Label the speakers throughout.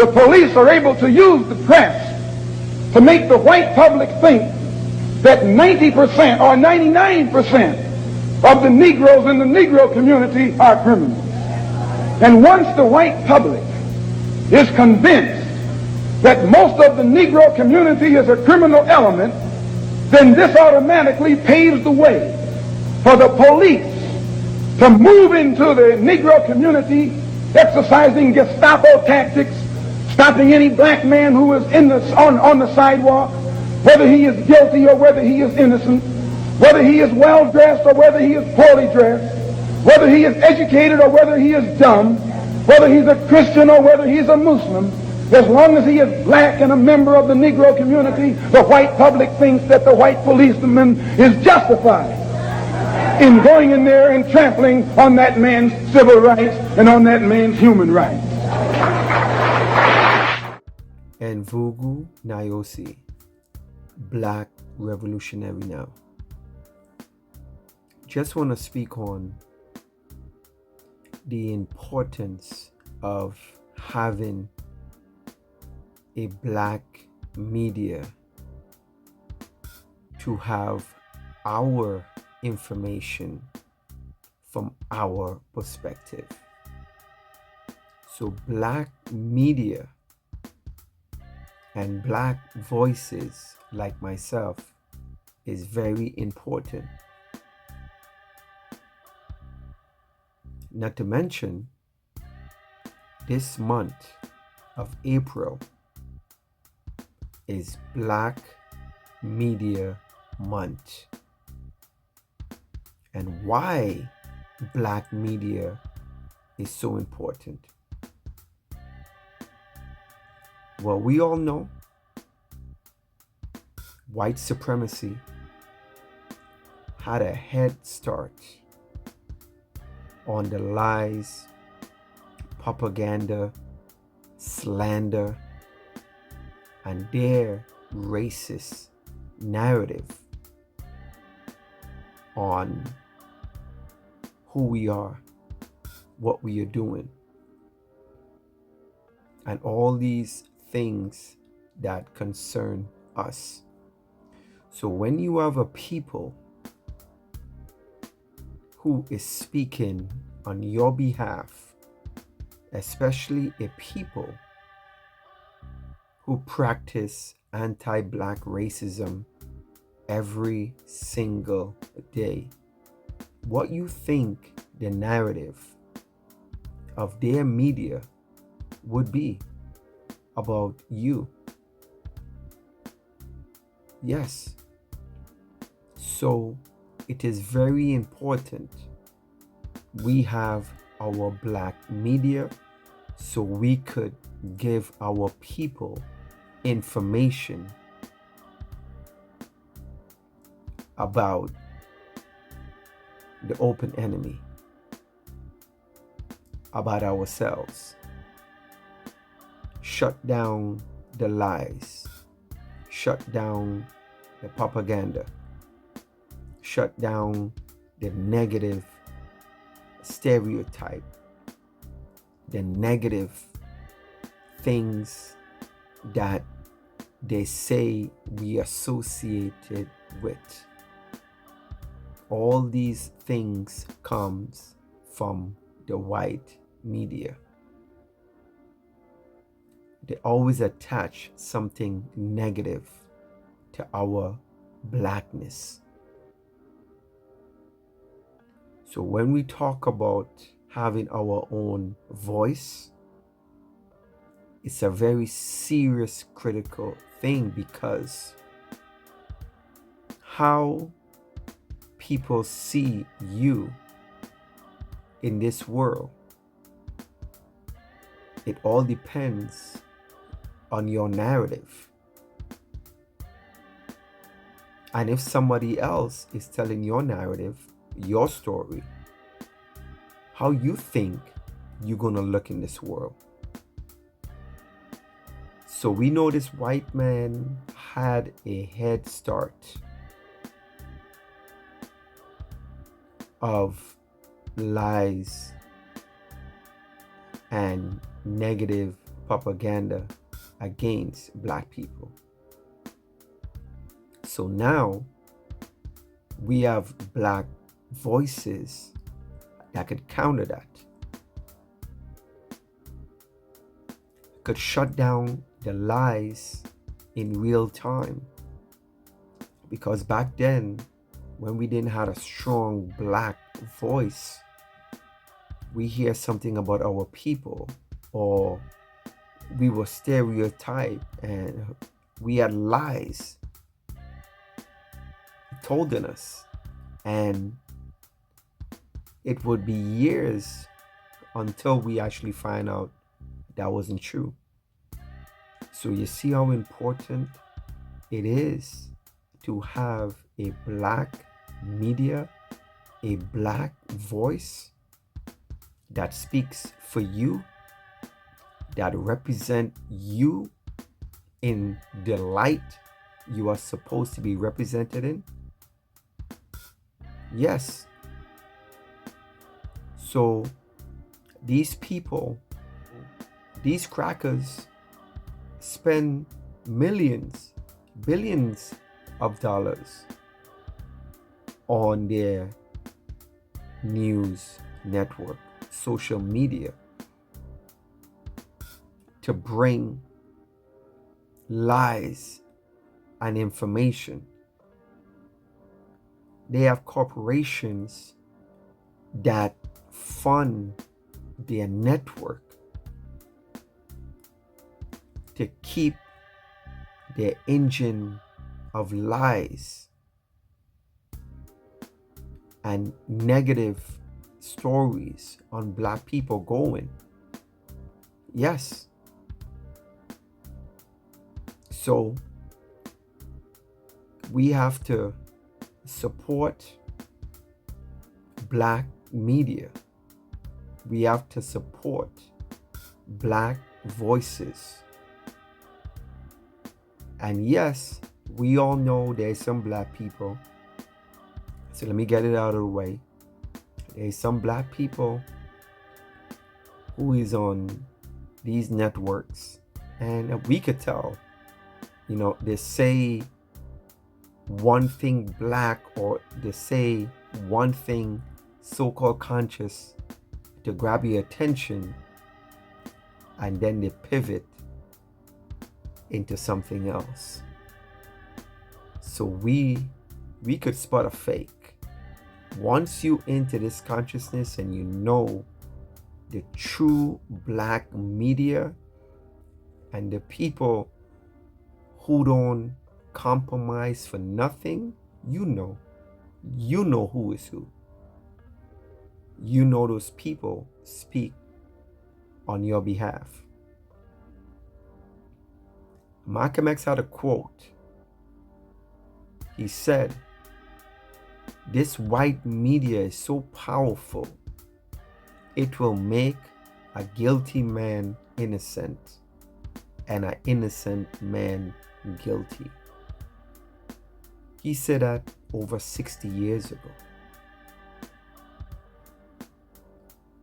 Speaker 1: The police are able to use the press to make the white public think that 90% or 99% of the Negroes in the Negro community are criminals. And once the white public is convinced that most of the Negro community is a criminal element, then this automatically paves the way for the police to move into the Negro community, exercising Gestapo tactics, stopping any black man who is on the sidewalk, whether he is guilty or whether he is innocent, whether he is well dressed or whether he is poorly dressed, whether he is educated or whether he is dumb, whether he's a Christian or whether he's a Muslim. As long as he is black and a member of the Negro community, the white public thinks that the white policeman is justified in going in there and trampling on that man's civil rights and on that man's human rights.
Speaker 2: And Vugu Nayosi, Black Revolutionary Now. Just want to speak on the importance of having a black media to have our information from our perspective. So black media and black voices like myself is very important. Not to mention, this month of April is Black Media Month. And why black media is so important? Well, we all know white supremacy had a head start on the lies, propaganda, slander, and their racist narrative on who we are, what we are doing, and all these things that concern us. So when you have a people who is speaking on your behalf, especially a people who practice anti-black racism every single day, what you think the narrative of their media would be about you? Yes. So it is very important we have our black media so we could give our people information about the open enemy, about ourselves. Shut down the lies, shut down the propaganda, shut down the negative stereotype, the negative things that they say we associated with. All these things comes from the white media. They always attach something negative to our blackness. So when we talk about having our own voice, it's a very serious, critical thing, because how people see you in this world, it all depends on your narrative. And if somebody else is telling your narrative, your story, how you think you're gonna look in this world. So we know this white man had a head start of lies and negative propaganda against black people. So now we have black voices that could counter that, could shut down the lies in real time. Because back then, when we didn't have a strong black voice, we hear something about our people, or we were stereotyped and we had lies told in us, and it would be years until we actually find out that wasn't true. So you see how important it is to have a black media, a black voice that speaks for you, that represent you in the light you are supposed to be represented in. Yes. So these people, these crackers, spend millions, billions of dollars on their news network, social media, to bring lies and information. They have corporations that fund their network to keep their engine of lies and negative stories on black people going. Yes. So we have to support black media. We have to support black voices. And yes, we all know there's some black people. So let me get it out of the way. There's some black people who is on these networks, and we could tell, they say one thing black, or they say one thing so-called conscious to grab your attention, and then they pivot into something else. So we could spot a fake. Once you into this consciousness and you know the true black media and the people who don't compromise for nothing, you know who is who. You know those people speak on your behalf. Malcolm X had a quote. He said, "This white media is so powerful, it will make a guilty man innocent and an innocent man guilty." He said that over 60 years ago.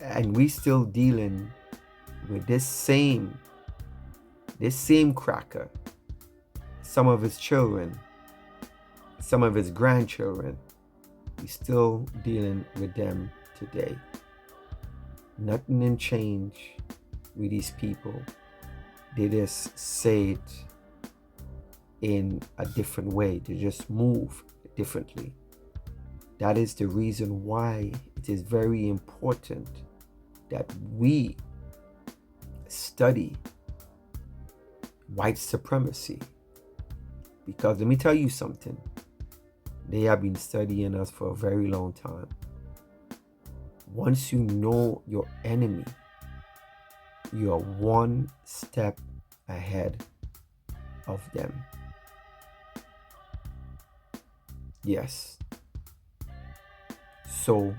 Speaker 2: And we still dealing with this same cracker, some of his children, some of his grandchildren. We still dealing with them today. Nothing in change with these people. They just say it in a different way. They just move differently. That is the reason why it is very important that we study white supremacy. Because let me tell you something. They have been studying us for a very long time. Once you know your enemy, you are one step ahead of them. Yes. So,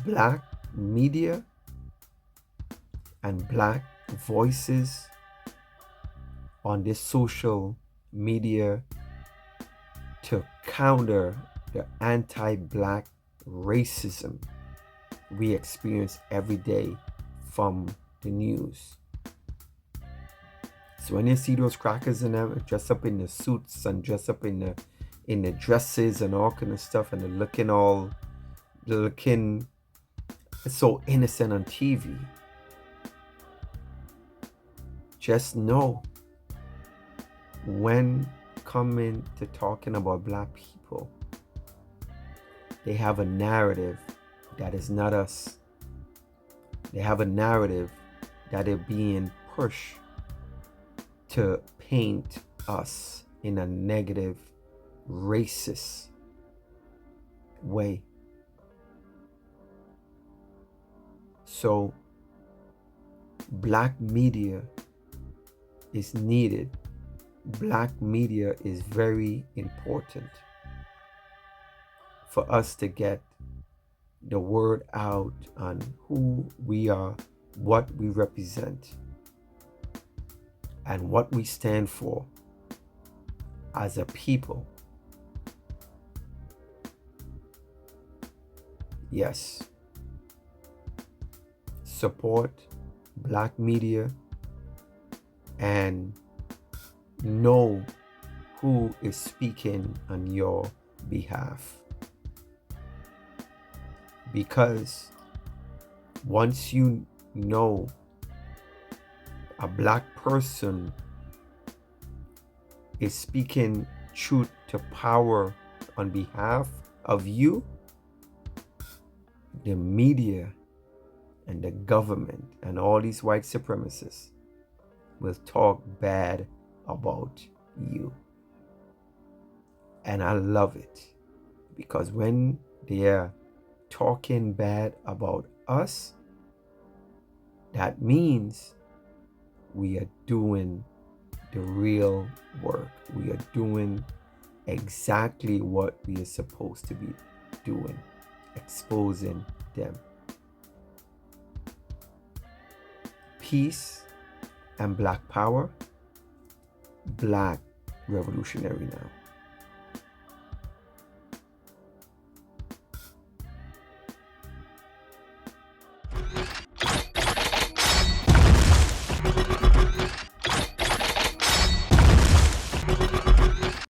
Speaker 2: black media and black voices on this social media to counter the anti-black racism we experience every day from the news. So when you see those crackers and them dressed up in the suits and dressed up in the dresses and all kind of stuff, and they're looking so innocent on TV, just know when coming to talking about black people, they have a narrative that is not us. They have a narrative that are being pushed to paint us in a negative, racist way. So black media is needed. Black media is very important for us to get the word out on who we are, what we represent, and what we stand for as a people. Yes. Support black media and know who is speaking on your behalf. Because once you know a black person is speaking truth to power on behalf of you, the media and the government and all these white supremacists will talk bad about you. And I love it, because when they are talking bad about us, that means we are doing the real work. We are doing exactly what we are supposed to be doing, exposing them. Peace and black power, black revolutionary now.